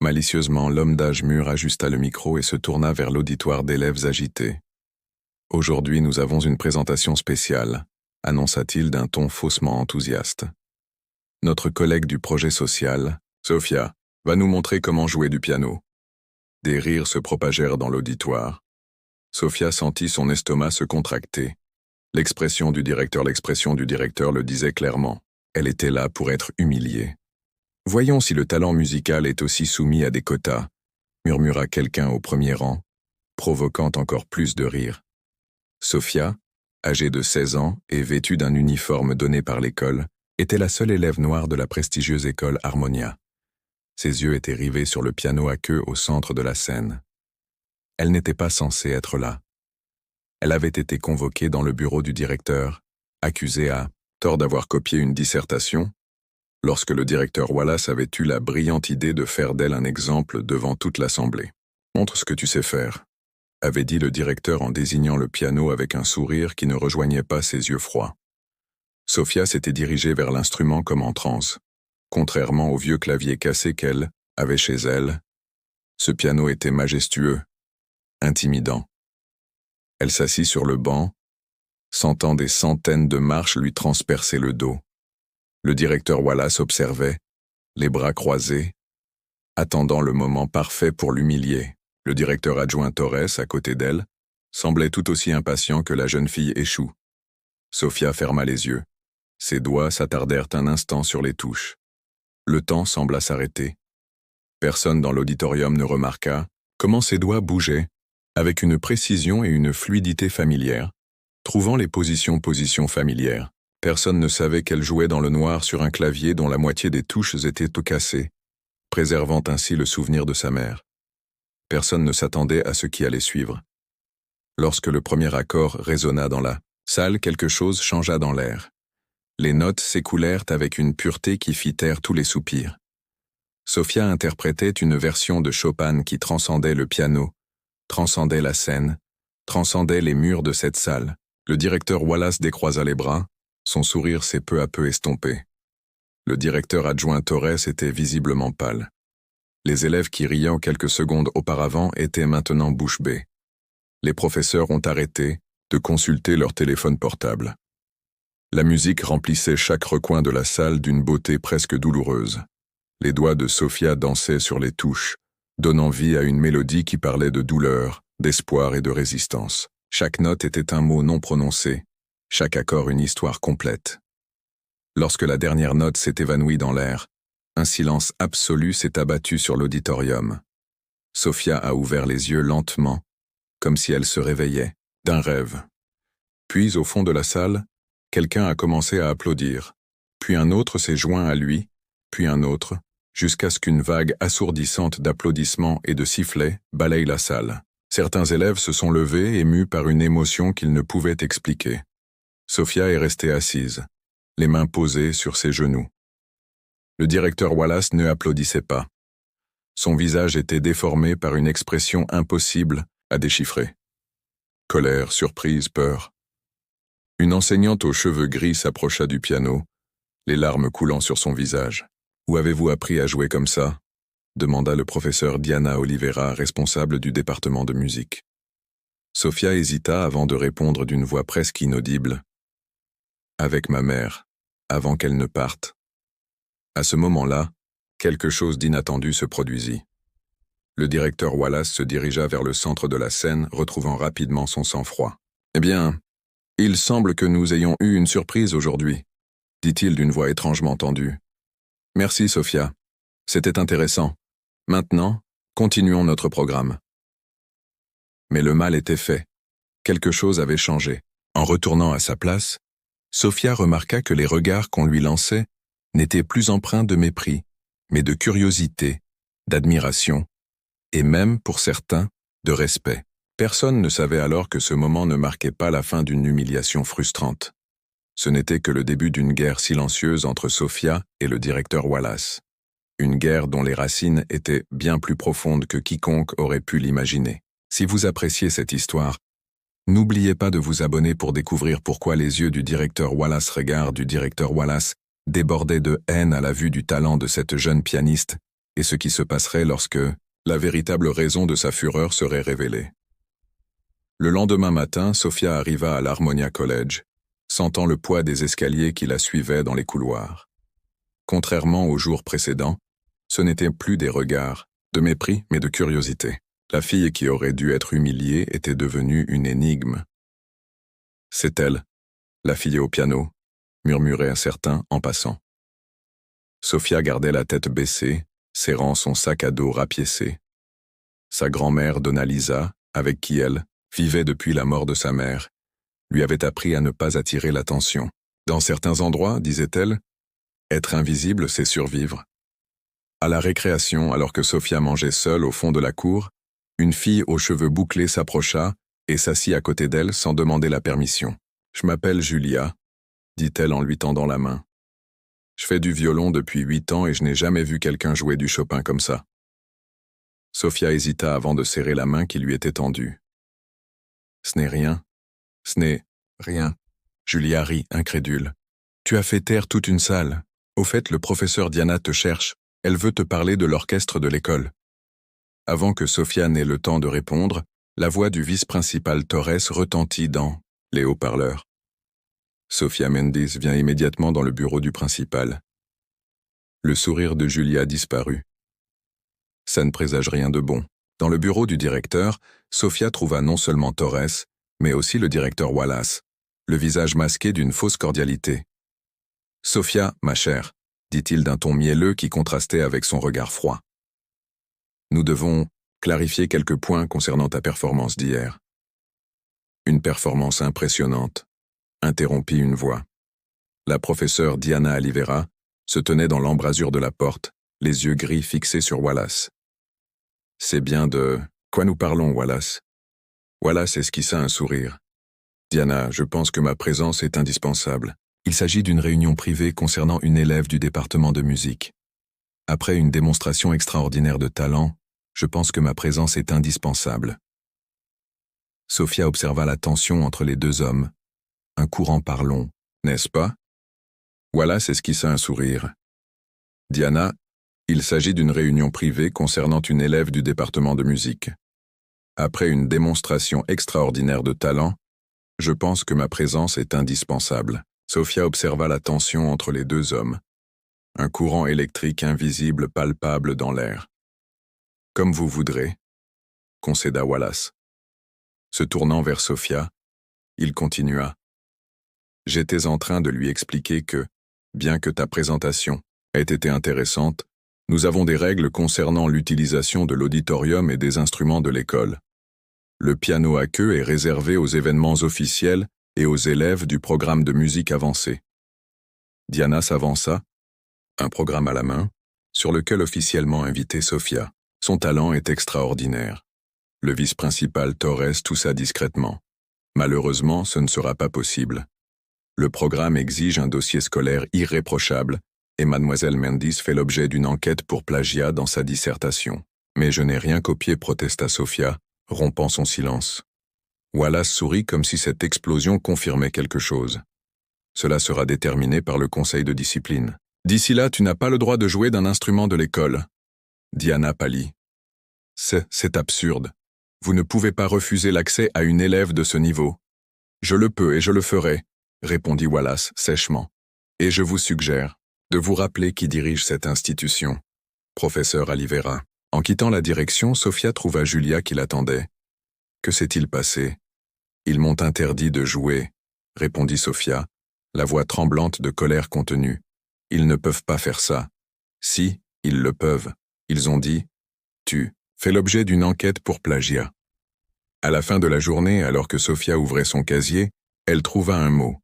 Malicieusement, l'homme d'âge mûr ajusta le micro et se tourna vers l'auditoire d'élèves agités. « Aujourd'hui, nous avons une présentation spéciale », annonça-t-il d'un ton faussement enthousiaste. « Notre collègue du projet social, Sophia, va nous montrer comment jouer du piano. » Des rires se propagèrent dans l'auditoire. Sophia sentit son estomac se contracter. L'expression du directeur le disait clairement. Elle était là pour être humiliée. « Voyons si le talent musical est aussi soumis à des quotas », murmura quelqu'un au premier rang, provoquant encore plus de rires. Sophia, âgée de 16 ans et vêtue d'un uniforme donné par l'école, était la seule élève noire de la prestigieuse école Harmonia. Ses yeux étaient rivés sur le piano à queue au centre de la scène. Elle n'était pas censée être là. Elle avait été convoquée dans le bureau du directeur, accusée à tort d'avoir copié une dissertation, lorsque le directeur Wallace avait eu la brillante idée de faire d'elle un exemple devant toute l'assemblée. « Montre ce que tu sais faire », avait dit le directeur en désignant le piano avec un sourire qui ne rejoignait pas ses yeux froids. Sophia s'était dirigée vers l'instrument comme en transe. Contrairement au vieux clavier cassé qu'elle avait chez elle, ce piano était majestueux, intimidant. Elle s'assit sur le banc, sentant des centaines de marches lui transpercer le dos. Le directeur Wallace observait, les bras croisés, attendant le moment parfait pour l'humilier. Le directeur adjoint Torres, à côté d'elle, semblait tout aussi impatient que la jeune fille échoue. Sophia ferma les yeux. Ses doigts s'attardèrent un instant sur les touches. Le temps sembla s'arrêter. Personne dans l'auditorium ne remarqua comment ses doigts bougeaient, avec une précision et une fluidité familières, trouvant les positions familières. Personne ne savait qu'elle jouait dans le noir sur un clavier dont la moitié des touches étaient cassées, préservant ainsi le souvenir de sa mère. Personne ne s'attendait à ce qui allait suivre. Lorsque le premier accord résonna dans la salle, quelque chose changea dans l'air. Les notes s'écoulèrent avec une pureté qui fit taire tous les soupirs. Sophia interprétait une version de Chopin qui transcendait le piano, transcendait la scène, transcendait les murs de cette salle. Le directeur Wallace décroisa les bras, son sourire s'est peu à peu estompé. Le directeur adjoint Torres était visiblement pâle. Les élèves qui riaient quelques secondes auparavant étaient maintenant bouche bée. Les professeurs ont arrêté de consulter leur téléphone portable. La musique remplissait chaque recoin de la salle d'une beauté presque douloureuse. Les doigts de Sophia dansaient sur les touches, donnant vie à une mélodie qui parlait de douleur, d'espoir et de résistance. Chaque note était un mot non prononcé, chaque accord une histoire complète. Lorsque la dernière note s'est évanouie dans l'air, un silence absolu s'est abattu sur l'auditorium. Sophia a ouvert les yeux lentement, comme si elle se réveillait d'un rêve. Puis, au fond de la salle, quelqu'un a commencé à applaudir, puis un autre s'est joint à lui, puis un autre, jusqu'à ce qu'une vague assourdissante d'applaudissements et de sifflets balaye la salle. Certains élèves se sont levés, émus par une émotion qu'ils ne pouvaient expliquer. Sophia est restée assise, les mains posées sur ses genoux. Le directeur Wallace ne applaudissait pas. Son visage était déformé par une expression impossible à déchiffrer. Colère, surprise, peur. Une enseignante aux cheveux gris s'approcha du piano, les larmes coulant sur son visage. « Où avez-vous appris à jouer comme ça ?» demanda le professeur Diana Oliveira, responsable du département de musique. Sophia hésita avant de répondre d'une voix presque inaudible. « Avec ma mère, avant qu'elle ne parte. » À ce moment-là, quelque chose d'inattendu se produisit. Le directeur Wallace se dirigea vers le centre de la scène, retrouvant rapidement son sang-froid. « Eh bien, il semble que nous ayons eu une surprise aujourd'hui, » dit-il d'une voix étrangement tendue. « Merci, Sophia. C'était intéressant. Maintenant, continuons notre programme. » Mais le mal était fait. Quelque chose avait changé. En retournant à sa place, Sophia remarqua que les regards qu'on lui lançait n'étaient plus empreints de mépris, mais de curiosité, d'admiration, et même, pour certains, de respect. Personne ne savait alors que ce moment ne marquait pas la fin d'une humiliation frustrante. Ce n'était que le début d'une guerre silencieuse entre Sophia et le directeur Wallace. Une guerre dont les racines étaient bien plus profondes que quiconque aurait pu l'imaginer. Si vous appréciez cette histoire, n'oubliez pas de vous abonner pour découvrir pourquoi les yeux du directeur Wallace débordaient de haine à la vue du talent de cette jeune pianiste et ce qui se passerait lorsque la véritable raison de sa fureur serait révélée. Le lendemain matin, Sophia arriva à l'Harmonia College, sentant le poids des escaliers qui la suivaient dans les couloirs. Contrairement aux jours précédents, ce n'étaient plus des regards, de mépris, mais de curiosité. La fille qui aurait dû être humiliée était devenue une énigme. « C'est elle, la fille au piano », murmurait un certain en passant. Sophia gardait la tête baissée, serrant son sac à dos rapiécé. Sa grand-mère Donna Lisa, avec qui elle vivait depuis la mort de sa mère, lui avait appris à ne pas attirer l'attention. Dans certains endroits, disait-elle, être invisible, c'est survivre. À la récréation, alors que Sophia mangeait seule au fond de la cour, une fille aux cheveux bouclés s'approcha et s'assit à côté d'elle sans demander la permission. « Je m'appelle Julia », dit-elle en lui tendant la main. « Je fais du violon depuis 8 ans et je n'ai jamais vu quelqu'un jouer du Chopin comme ça. » Sophia hésita avant de serrer la main qui lui était tendue. « Ce n'est rien. Ce n'est rien. » Julia rit, incrédule. « Tu as fait taire toute une salle. Au fait, le professeur Diana te cherche. Elle veut te parler de l'orchestre de l'école. » Avant que Sophia n'ait le temps de répondre, la voix du vice-principal Torres retentit dans les haut-parleurs. Sophia Mendes vient immédiatement dans le bureau du principal. Le sourire de Julia disparut. Ça ne présage rien de bon. Dans le bureau du directeur, Sophia trouva non seulement Torres, mais aussi le directeur Wallace, le visage masqué d'une fausse cordialité. « Sophia, ma chère », dit-il d'un ton mielleux qui contrastait avec son regard froid. « Nous devons clarifier quelques points concernant ta performance d'hier. » Une performance impressionnante, interrompit une voix. La professeure Diana Alivera se tenait dans l'embrasure de la porte, les yeux gris fixés sur Wallace. « C'est bien de quoi nous parlons, Wallace ?» Wallace esquissa un sourire. « Diana, je pense que ma présence est indispensable. Il s'agit d'une réunion privée concernant une élève du département de musique. Après une démonstration extraordinaire de talent, je pense que ma présence est indispensable. » Sophia observa la tension entre les deux hommes. Un courant par long, n'est-ce pas? Wallace esquissa un sourire. « Diana, il s'agit d'une réunion privée concernant une élève du département de musique. Après une démonstration extraordinaire de talent, je pense que ma présence est indispensable. » Sophia observa la tension entre les deux hommes. Un courant électrique invisible palpable dans l'air. « Comme vous voudrez, » concéda Wallace. Se tournant vers Sophia, il continua. « J'étais en train de lui expliquer que, bien que ta présentation ait été intéressante, nous avons des règles concernant l'utilisation de l'auditorium et des instruments de l'école. Le piano à queue est réservé aux événements officiels et aux élèves du programme de musique avancée. » Diana s'avança, un programme à la main, sur lequel officiellement invitait Sophia. Son talent est extraordinaire. Le vice-principal Torres toussa discrètement. Malheureusement, ce ne sera pas possible. Le programme exige un dossier scolaire irréprochable et mademoiselle Mendes fait l'objet d'une enquête pour plagiat dans sa dissertation. Mais je n'ai rien copié, protesta Sophia, rompant son silence. Wallace sourit comme si cette explosion confirmait quelque chose. Cela sera déterminé par le conseil de discipline. D'ici là, tu n'as pas le droit de jouer d'un instrument de l'école. Diana pâlit. C'est absurde. Vous ne pouvez pas refuser l'accès à une élève de ce niveau. Je le peux et je le ferai, répondit Wallace sèchement. Et je vous suggère de vous rappeler qui dirige cette institution. Professeur Alivera. En quittant la direction, Sophia trouva Julia qui l'attendait. Que s'est-il passé? Ils m'ont interdit de jouer, répondit Sophia, la voix tremblante de colère contenue. Ils ne peuvent pas faire ça. Si, ils le peuvent. Ils ont dit, tu fais l'objet d'une enquête pour plagiat. À la fin de la journée, alors que Sophia ouvrait son casier, elle trouva un mot.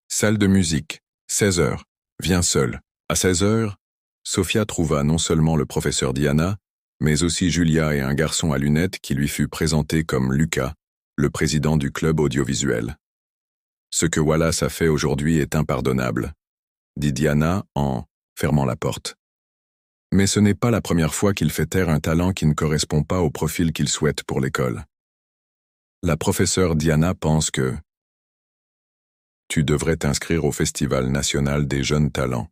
Salle de musique, 16 heures, viens seule. À 16 heures, Sophia trouva non seulement le professeur Diana, mais aussi Julia et un garçon à lunettes qui lui fut présenté comme Lucas, le président du club audiovisuel. Ce que Wallace a fait aujourd'hui est impardonnable, dit Diana en fermant la porte. Mais ce n'est pas la première fois qu'il fait taire un talent qui ne correspond pas au profil qu'il souhaite pour l'école. La professeure Diana pense que tu devrais t'inscrire au Festival national des jeunes talents,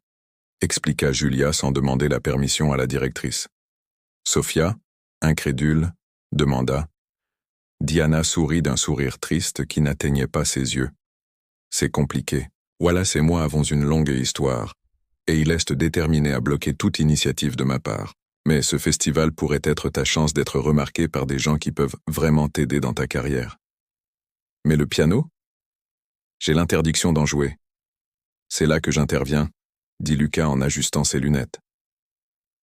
expliqua Julia sans demander la permission à la directrice. Sophia, incrédule, demanda. Diana sourit d'un sourire triste qui n'atteignait pas ses yeux. C'est compliqué. Wallace et moi avons une longue histoire, et il est déterminé à bloquer toute initiative de ma part. Mais ce festival pourrait être ta chance d'être remarqué par des gens qui peuvent vraiment t'aider dans ta carrière. Mais le piano? J'ai l'interdiction d'en jouer. C'est là que j'interviens, dit Lucas en ajustant ses lunettes.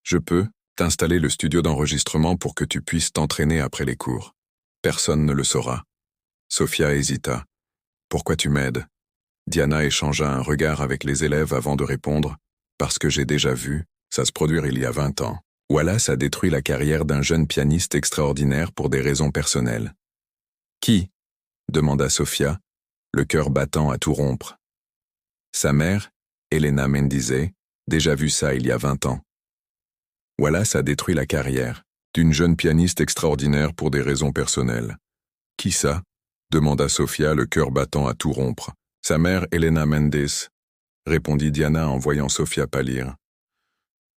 Je peux t'installer le studio d'enregistrement pour que tu puisses t'entraîner après les cours. Personne ne le saura. Sophia hésita. Pourquoi tu m'aides? Diana échangea un regard avec les élèves avant de répondre. Parce que j'ai déjà vu ça se produire il y a 20 ans. Wallace a détruit la carrière d'un jeune pianiste extraordinaire pour des raisons personnelles. Qui? Demanda Sophia, le cœur battant à tout rompre. Sa mère, Elena Mendize, déjà vu ça il y a 20 ans. Wallace a détruit la carrière d'une jeune pianiste extraordinaire pour des raisons personnelles. Qui ça? Demanda Sophia, le cœur battant à tout rompre. Sa mère, Elena Mendes, répondit Diana en voyant Sophia pâlir.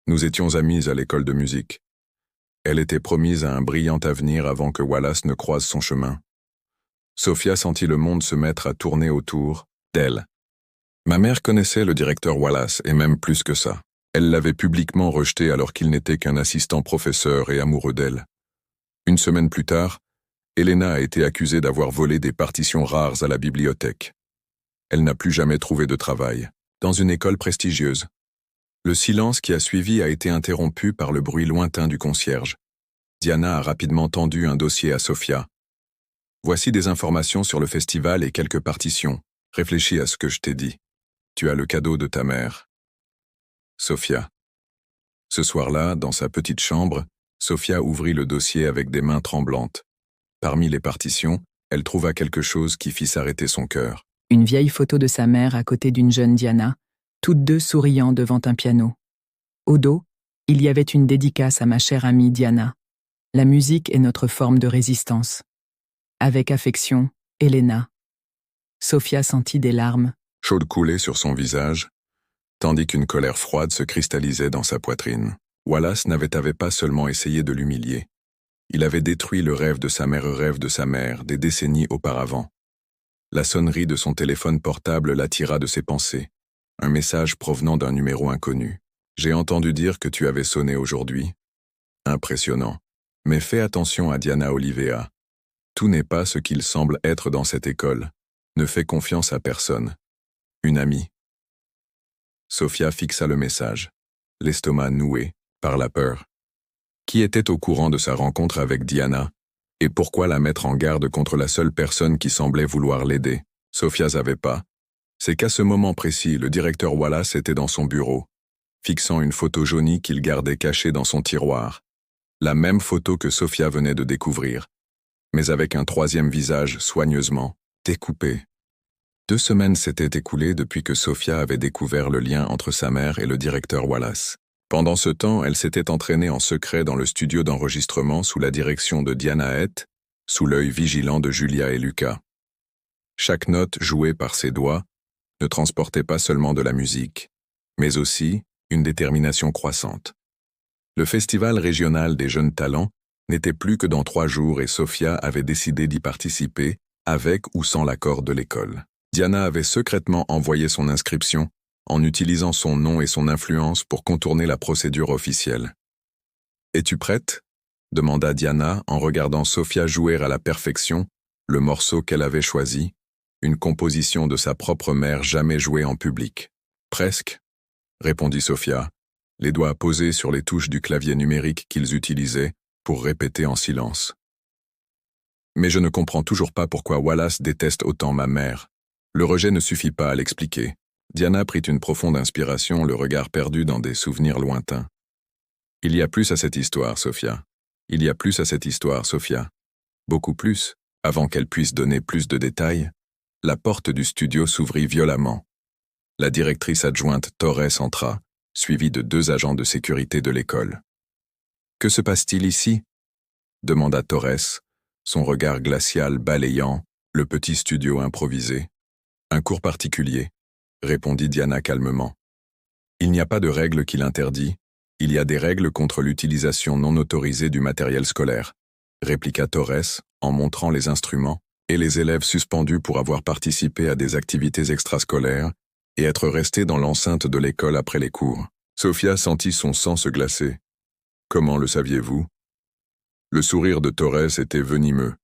Nous étions amis à l'école de musique. Elle était promise à un brillant avenir avant que Wallace ne croise son chemin. Sophia sentit le monde se mettre à tourner autour d'elle. Ma mère connaissait le directeur Wallace, et même plus que ça. Elle l'avait publiquement rejeté alors qu'il n'était qu'un assistant professeur et amoureux d'elle. Une semaine plus tard, Elena a été accusée d'avoir volé des partitions rares à la bibliothèque. Elle n'a plus jamais trouvé de travail, dans une école prestigieuse. Le silence qui a suivi a été interrompu par le bruit lointain du concierge. Diana a rapidement tendu un dossier à Sophia. Voici des informations sur le festival et quelques partitions. Réfléchis à ce que je t'ai dit. Tu as le cadeau de ta mère. Sophia. Ce soir-là, dans sa petite chambre, Sophia ouvrit le dossier avec des mains tremblantes. Parmi les partitions, elle trouva quelque chose qui fit s'arrêter son cœur. Une vieille photo de sa mère à côté d'une jeune Diana, toutes deux souriant devant un piano. Au dos, il y avait une dédicace à ma chère amie Diana. La musique est notre forme de résistance. Avec affection, Elena. Sophia sentit des larmes. Chaudes coulaient sur son visage, tandis qu'une colère froide se cristallisait dans sa poitrine. Wallace n'avait pas seulement essayé de l'humilier. Il avait détruit le rêve de sa mère des décennies auparavant. La sonnerie de son téléphone portable l'attira de ses pensées. Un message provenant d'un numéro inconnu. J'ai entendu dire que tu avais sonné aujourd'hui. Impressionnant. Mais fais attention à Diana Olivea. Tout n'est pas ce qu'il semble être dans cette école. Ne fais confiance à personne. Une amie. Sophia fixa le message, l'estomac noué par la peur. Qui était au courant de sa rencontre avec Diana, et pourquoi la mettre en garde contre la seule personne qui semblait vouloir l'aider? Sophia savait pas. C'est qu'à ce moment précis, le directeur Wallace était dans son bureau, fixant une photo jaunie qu'il gardait cachée dans son tiroir. La même photo que Sophia venait de découvrir, mais avec un troisième visage soigneusement découpé. 2 semaines s'étaient écoulées depuis que Sophia avait découvert le lien entre sa mère et le directeur Wallace. Pendant ce temps, elle s'était entraînée en secret dans le studio d'enregistrement sous la direction de Diana Hett, sous l'œil vigilant de Julia et Lucas. Chaque note jouée par ses doigts ne transportait pas seulement de la musique, mais aussi une détermination croissante. Le festival régional des jeunes talents n'était plus que dans 3 jours et Sophia avait décidé d'y participer avec ou sans l'accord de l'école. Diana avait secrètement envoyé son inscription en utilisant son nom et son influence pour contourner la procédure officielle. « Es-tu prête ?» demanda Diana en regardant Sophia jouer à la perfection le morceau qu'elle avait choisi, une composition de sa propre mère jamais jouée en public. « Presque », répondit Sophia, les doigts posés sur les touches du clavier numérique qu'ils utilisaient pour répéter en silence. « Mais je ne comprends toujours pas pourquoi Wallace déteste autant ma mère. Le rejet ne suffit pas à l'expliquer. » Diana prit une profonde inspiration, le regard perdu dans des souvenirs lointains. « Il y a plus à cette histoire, Sophia. Il y a plus à cette histoire, Sophia. Beaucoup plus. » Avant qu'elle puisse donner plus de détails, la porte du studio s'ouvrit violemment. La directrice adjointe Torres entra, suivie de 2 agents de sécurité de l'école. « Que se passe-t-il ici ?» demanda Torres, son regard glacial balayant le petit studio improvisé. « Un cours particulier », répondit Diana calmement. « Il n'y a pas de règle qui l'interdit, Il y a des règles contre l'utilisation non autorisée du matériel scolaire, répliqua Torres, en montrant les instruments, et les élèves suspendus pour avoir participé à des activités extrascolaires et être restés dans l'enceinte de l'école après les cours. Sofia sentit son sang se glacer. Comment le saviez-vous? Le sourire de Torres était venimeux.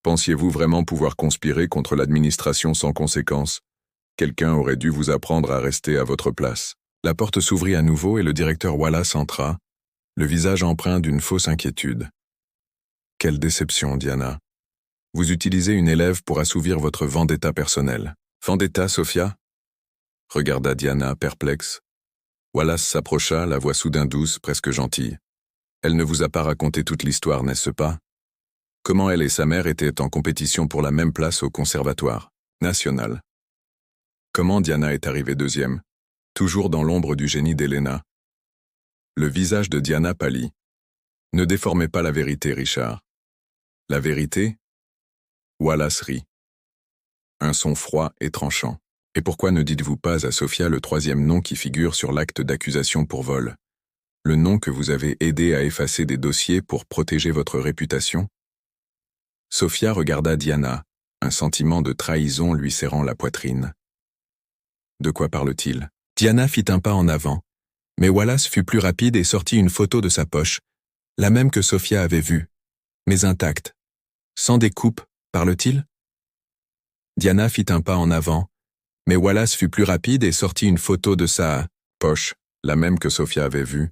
Pensiez-vous vraiment pouvoir conspirer contre l'administration sans conséquence? Quelqu'un aurait dû vous apprendre à rester à votre place. La porte s'ouvrit à nouveau et le directeur Wallace entra, le visage empreint d'une fausse inquiétude. Quelle déception, Diana. Vous utilisez une élève pour assouvir votre vendetta personnelle. Vendetta, Sofia? Regarda Diana, perplexe. Wallace s'approcha, la voix soudain douce, presque gentille. Elle ne vous a pas raconté toute l'histoire, n'est-ce pas? Comment elle et sa mère étaient en compétition pour la même place au conservatoire national. Comment Diana est arrivée deuxième? Toujours dans l'ombre du génie d'Helena. Le visage de Diana pâlit. Ne déformez pas la vérité, Richard. La vérité? Wallace rit. Un son froid et tranchant. Et pourquoi ne dites-vous pas à Sofia le troisième nom qui figure sur l'acte d'accusation pour vol? Le nom que vous avez aidé à effacer des dossiers pour protéger votre réputation? Sofia regarda Diana, un sentiment de trahison lui serrant la poitrine. De quoi parle-t-il? Diana fit un pas en avant, mais Wallace fut plus rapide et sortit une photo de sa poche, la même que Sofia avait vue, mais intacte. Sans découpe, parle-t-il? Diana fit un pas en avant, mais Wallace fut plus rapide et sortit une photo de sa poche, la même que Sofia avait vue,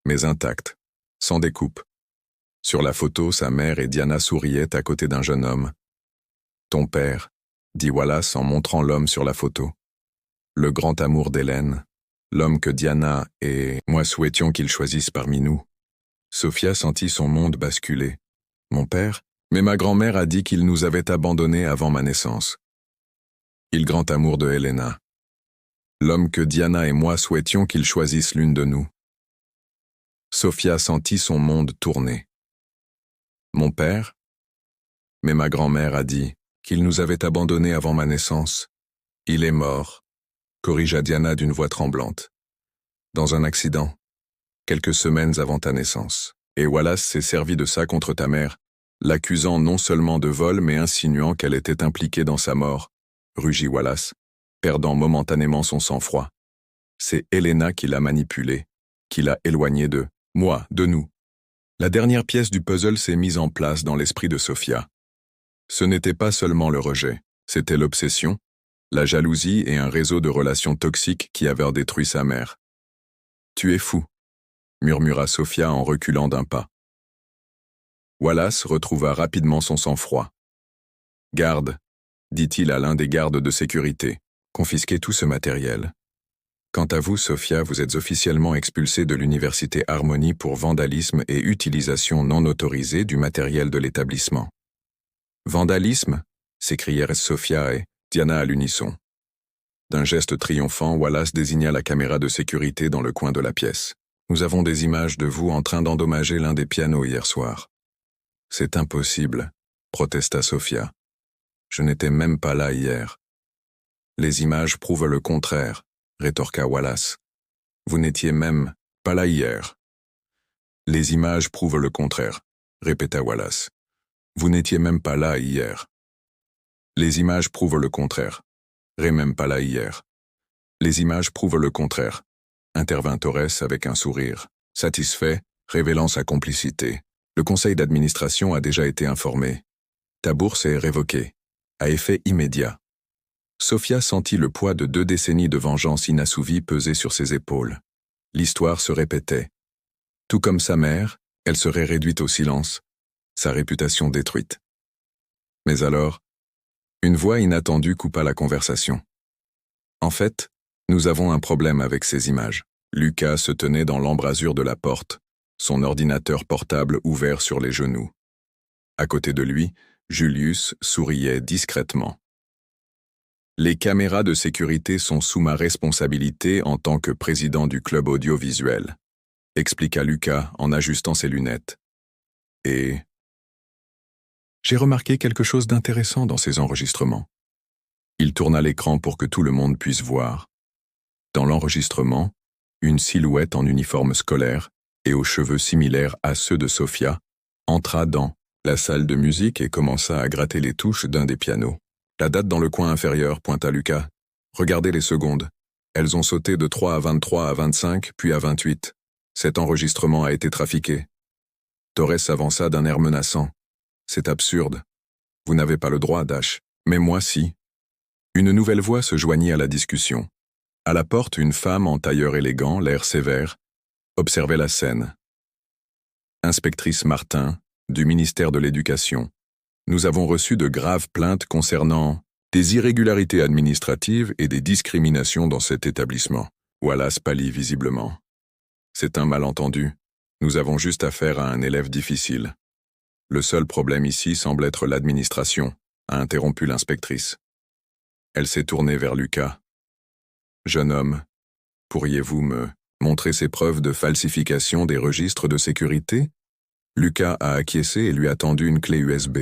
mais intacte, sans découpe. Sur la photo, sa mère et Diana souriaient à côté d'un jeune homme. « Ton père », dit Wallace en montrant l'homme sur la photo. Le grand amour d'Hélène, l'homme que Diana et moi souhaitions qu'il choisisse parmi nous. Sofia sentit son monde basculer. « Mon père? Mais ma grand-mère a dit qu'il nous avait abandonnés avant ma naissance. » Il grand amour de Helena. L'homme que Diana et moi souhaitions qu'il choisisse l'une de nous. Sofia sentit son monde tourner. Mon père? Mais ma grand-mère a dit qu'il nous avait abandonnés avant ma naissance. Il est mort, corrigea Diana d'une voix tremblante. Dans un accident, quelques semaines avant ta naissance. Et Wallace s'est servi de ça contre ta mère, l'accusant non seulement de vol mais insinuant qu'elle était impliquée dans sa mort, rugit Wallace, perdant momentanément son sang-froid. C'est Helena qui l'a manipulé, qui l'a éloigné de moi, de nous. La dernière pièce du puzzle s'est mise en place dans l'esprit de Sofia. Ce n'était pas seulement le rejet, c'était l'obsession, la jalousie et un réseau de relations toxiques qui avaient détruit sa mère. « Tu es fou », murmura Sofia en reculant d'un pas. Wallace retrouva rapidement son sang-froid. « Garde », dit-il à l'un des gardes de sécurité, « confisquez tout ce matériel. Quant à vous, Sofia, vous êtes officiellement expulsée de l'université Harmonie pour vandalisme et utilisation non autorisée du matériel de l'établissement. » Vandalisme? S'écrièrent Sofia et Diana à l'unisson. D'un geste triomphant, Wallace désigna la caméra de sécurité dans le coin de la pièce. Nous avons des images de vous en train d'endommager l'un des pianos hier soir. C'est impossible, protesta Sofia. Je n'étais même pas là hier. Les images prouvent le contraire, rétorqua Wallace. Vous n'étiez même pas là hier. Les images prouvent le contraire, répéta Wallace. Vous n'étiez même pas là hier. Les images prouvent le contraire. Même pas là hier. Les images prouvent le contraire, intervint Torres avec un sourire, satisfait, révélant sa complicité. Le conseil d'administration a déjà été informé. Ta bourse est révoquée, à effet immédiat. Sofia sentit le poids de 2 décennies de vengeance inassouvies peser sur ses épaules. L'histoire se répétait. Tout comme sa mère, elle serait réduite au silence, sa réputation détruite. Mais alors, une voix inattendue coupa la conversation. En fait, nous avons un problème avec ces images. Lucas se tenait dans l'embrasure de la porte, son ordinateur portable ouvert sur les genoux. À côté de lui, Julius souriait discrètement. Les caméras de sécurité sont sous ma responsabilité en tant que président du club audiovisuel, expliqua Lucas en ajustant ses lunettes. Et j'ai remarqué quelque chose d'intéressant dans ces enregistrements. Il tourna l'écran pour que tout le monde puisse voir. Dans l'enregistrement, une silhouette en uniforme scolaire et aux cheveux similaires à ceux de Sophia, entra dans la salle de musique et commença à gratter les touches d'un des pianos. La date dans le coin inférieur, pointa Lucas. Regardez les secondes. Elles ont sauté de 3 à 23 à 25, puis à 28. Cet enregistrement a été trafiqué. Torres s'avança d'un air menaçant. C'est absurde. Vous n'avez pas le droit, Dash. Mais moi, si. Une nouvelle voix se joignit à la discussion. À la porte, une femme en tailleur élégant, l'air sévère, observait la scène. Inspectrice Martin, du ministère de l'Éducation. Nous avons reçu de graves plaintes concernant des irrégularités administratives et des discriminations dans cet établissement. Wallace pâlit visiblement. C'est un malentendu. Nous avons juste affaire à un élève difficile. Le seul problème ici semble être l'administration, a interrompu l'inspectrice. Elle s'est tournée vers Lucas. Jeune homme, pourriez-vous me montrer ces preuves de falsification des registres de sécurité? Lucas a acquiescé et lui a tendu une clé USB.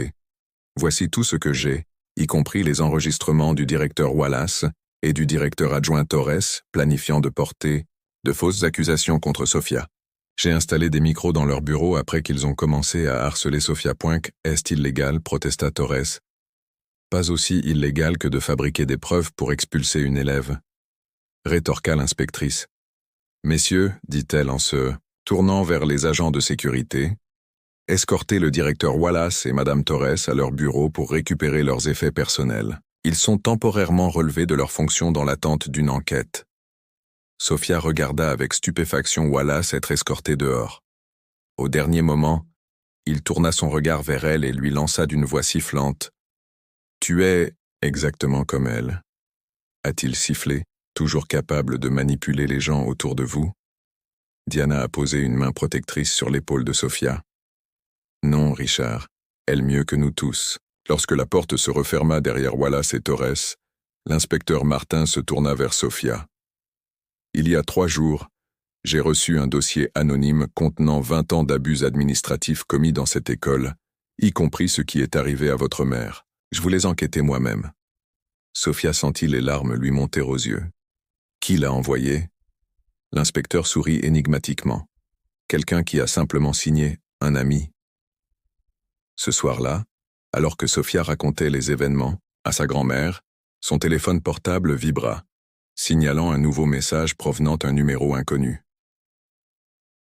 Voici tout ce que j'ai, y compris les enregistrements du directeur Wallace et du directeur adjoint Torres, planifiant de porter de fausses accusations contre Sophia. J'ai installé des micros dans leur bureau après qu'ils ont commencé à harceler Sophia. Est illégal, protesta Torres. Pas aussi illégal que de fabriquer des preuves pour expulser une élève, rétorqua l'inspectrice. Messieurs, dit-elle en se tournant vers les agents de sécurité, escortez le directeur Wallace et Madame Torres à leur bureau pour récupérer leurs effets personnels. Ils sont temporairement relevés de leurs fonctions dans l'attente d'une enquête. Sophia regarda avec stupéfaction Wallace être escorté dehors. Au dernier moment, il tourna son regard vers elle et lui lança d'une voix sifflante. « Tu es exactement comme elle. » a-t-il sifflé, toujours capable de manipuler les gens autour de vous. Diana a posé une main protectrice sur l'épaule de Sophia. Non, Richard, elle mieux que nous tous. Lorsque la porte se referma derrière Wallace et Torres, l'inspecteur Martin se tourna vers Sophia. Il y a 3 jours, j'ai reçu un dossier anonyme contenant 20 ans d'abus administratifs commis dans cette école, y compris ce qui est arrivé à votre mère. Je voulais enquêter moi-même. Sophia sentit les larmes lui monter aux yeux. Qui l'a envoyé? L'inspecteur sourit énigmatiquement. Quelqu'un qui a simplement signé, un ami. Ce soir-là, alors que Sophia racontait les événements à sa grand-mère, son téléphone portable vibra, signalant un nouveau message provenant d'un numéro inconnu.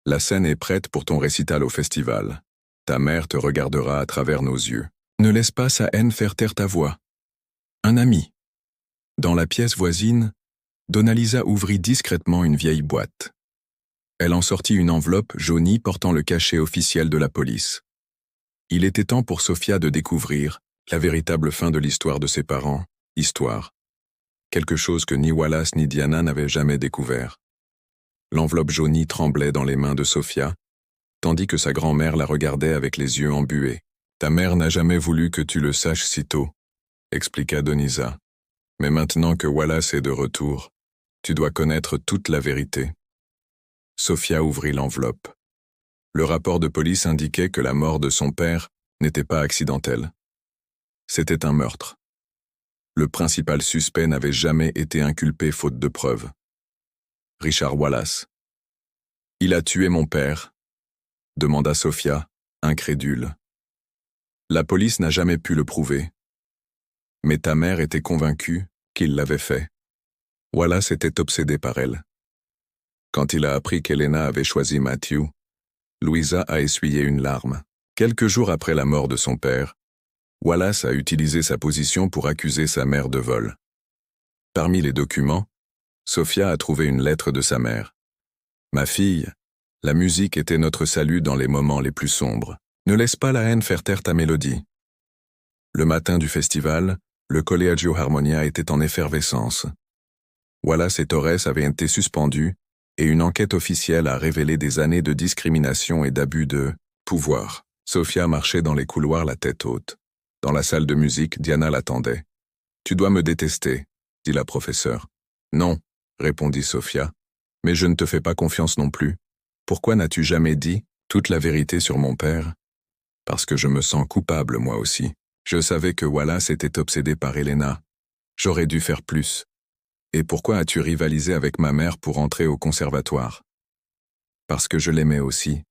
La scène est prête pour ton récital au festival. Ta mère te regardera à travers nos yeux. Ne laisse pas sa haine faire taire ta voix. Un ami. Dans la pièce voisine, Donalisa ouvrit discrètement une vieille boîte. Elle en sortit une enveloppe jaunie portant le cachet officiel de la police. Il était temps pour Sophia de découvrir la véritable fin de l'histoire de ses parents, histoire. Quelque chose que ni Wallace ni Diana n'avaient jamais découvert. L'enveloppe jaunie tremblait dans les mains de Sophia, tandis que sa grand-mère la regardait avec les yeux embués. « Ta mère n'a jamais voulu que tu le saches si tôt, » expliqua Donisa. « Mais maintenant que Wallace est de retour, tu dois connaître toute la vérité. » Sophia ouvrit l'enveloppe. Le rapport de police indiquait que la mort de son père n'était pas accidentelle. C'était un meurtre. Le principal suspect n'avait jamais été inculpé faute de preuves. Richard Wallace. « Il a tué mon père ?» demanda Sophia, incrédule. « La police n'a jamais pu le prouver. Mais ta mère était convaincue qu'il l'avait fait. » Wallace était obsédé par elle. Quand il a appris qu'Elena avait choisi Matthew, Louisa a essuyé une larme. Quelques jours après la mort de son père, Wallace a utilisé sa position pour accuser sa mère de vol. Parmi les documents, Sophia a trouvé une lettre de sa mère. « Ma fille, la musique était notre salut dans les moments les plus sombres. Ne laisse pas la haine faire taire ta mélodie. » Le matin du festival, le Collegio Harmonia était en effervescence. Wallace et Torres avaient été suspendus et une enquête officielle a révélé des années de discrimination et d'abus de pouvoir. Sophia marchait dans les couloirs la tête haute. Dans la salle de musique, Diana l'attendait. « Tu dois me détester, » dit la professeure. « Non, » répondit Sophia, « mais je ne te fais pas confiance non plus. Pourquoi n'as-tu jamais dit toute la vérité sur mon père? » Parce que je me sens coupable moi aussi. Je savais que Wallace était obsédé par Elena. J'aurais dû faire plus. Et pourquoi as-tu rivalisé avec ma mère pour entrer au conservatoire? Parce que je l'aimais aussi,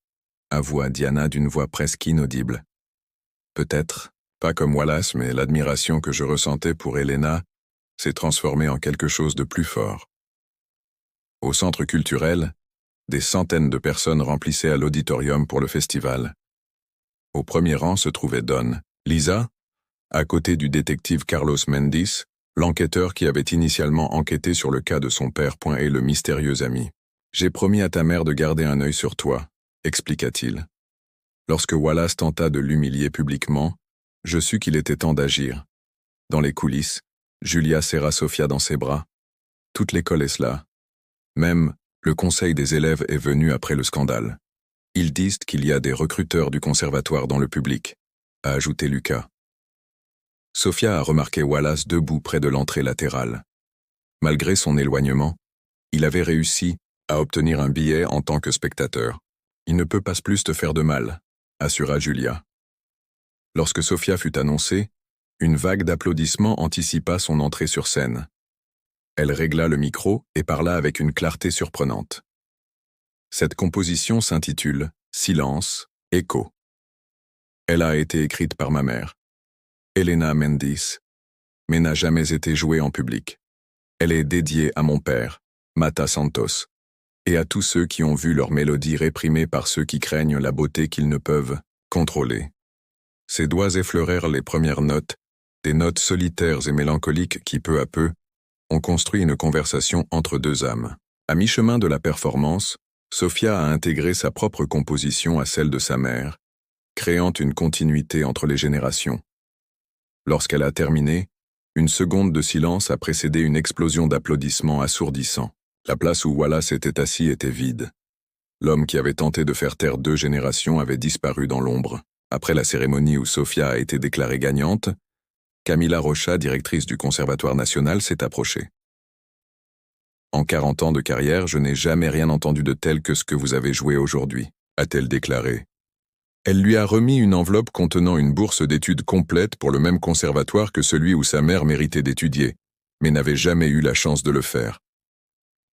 avoua Diana d'une voix presque inaudible. Peut-être, pas comme Wallace, mais l'admiration que je ressentais pour Elena s'est transformée en quelque chose de plus fort. Au centre culturel, des centaines de personnes remplissaient à l'auditorium pour le festival. Au premier rang se trouvait Don, Lisa, à côté du détective Carlos Mendes, l'enquêteur qui avait initialement enquêté sur le cas de son père et le mystérieux ami. « J'ai promis à ta mère de garder un œil sur toi », expliqua-t-il. Lorsque Wallace tenta de l'humilier publiquement, je sus qu'il était temps d'agir. Dans les coulisses, Julia serra Sophia dans ses bras. Toute l'école est cela. Même le conseil des élèves est venu après le scandale. Ils disent qu'il y a des recruteurs du conservatoire dans le public, a ajouté Lucas. Sophia a remarqué Wallace debout près de l'entrée latérale. Malgré son éloignement, il avait réussi à obtenir un billet en tant que spectateur. Il ne peut pas plus te faire de mal, assura Julia. Lorsque Sophia fut annoncée, une vague d'applaudissements anticipa son entrée sur scène. Elle régla le micro et parla avec une clarté surprenante. Cette composition s'intitule « Silence, écho ». Elle a été écrite par ma mère, Elena Mendes, mais n'a jamais été jouée en public. Elle est dédiée à mon père, Mata Santos, et à tous ceux qui ont vu leur mélodie réprimée par ceux qui craignent la beauté qu'ils ne peuvent contrôler. Ses doigts effleurèrent les premières notes, des notes solitaires et mélancoliques qui, peu à peu, ont construit une conversation entre deux âmes. À mi-chemin de la performance, Sophia a intégré sa propre composition à celle de sa mère, créant une continuité entre les générations. Lorsqu'elle a terminé, une seconde de silence a précédé une explosion d'applaudissements assourdissants. La place où Wallace était assis était vide. L'homme qui avait tenté de faire taire 2 générations avait disparu dans l'ombre. Après la cérémonie où Sophia a été déclarée gagnante, Camila Rocha, directrice du Conservatoire national, s'est approchée. « En 40 ans de carrière, je n'ai jamais rien entendu de tel que ce que vous avez joué aujourd'hui », a-t-elle déclaré. Elle lui a remis une enveloppe contenant une bourse d'études complète pour le même conservatoire que celui où sa mère méritait d'étudier, mais n'avait jamais eu la chance de le faire.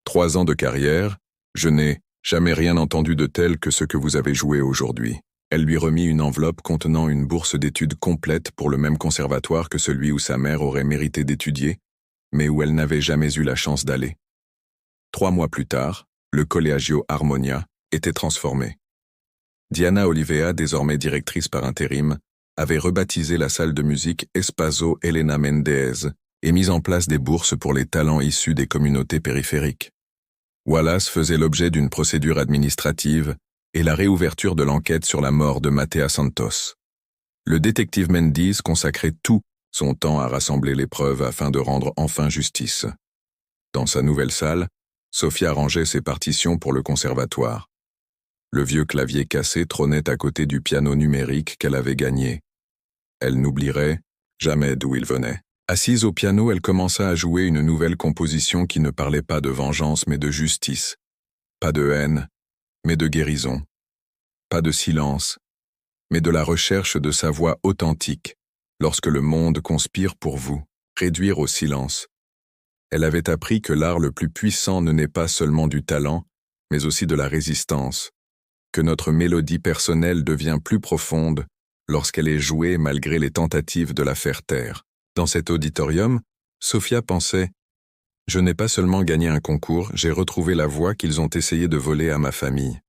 3 ans de carrière, je n'ai jamais rien entendu de tel que ce que vous avez joué aujourd'hui. Elle lui remit une enveloppe contenant une bourse d'études complète pour le même conservatoire que celui où sa mère aurait mérité d'étudier, mais où elle n'avait jamais eu la chance d'aller. 3 mois plus tard, le Collegio Harmonia était transformé. Diana Olivea, désormais directrice par intérim, avait rebaptisé la salle de musique Espazo Elena Mendes et mis en place des bourses pour les talents issus des communautés périphériques. Wallace faisait l'objet d'une procédure administrative et la réouverture de l'enquête sur la mort de Matea Santos. Le détective Mendes consacrait tout son temps à rassembler les preuves afin de rendre enfin justice. Dans sa nouvelle salle, Sophia rangeait ses partitions pour le conservatoire. Le vieux clavier cassé trônait à côté du piano numérique qu'elle avait gagné. Elle n'oublierait jamais d'où il venait. Assise au piano, elle commença à jouer une nouvelle composition qui ne parlait pas de vengeance mais de justice, pas de haine, mais de guérison, pas de silence, mais de la recherche de sa voix authentique, lorsque le monde conspire pour vous, réduire au silence. Elle avait appris que l'art le plus puissant ne naît pas seulement du talent, mais aussi de la résistance, que notre mélodie personnelle devient plus profonde lorsqu'elle est jouée malgré les tentatives de la faire taire. Dans cet auditorium, Sophia pensait « Je n'ai pas seulement gagné un concours, j'ai retrouvé la voix qu'ils ont essayé de voler à ma famille.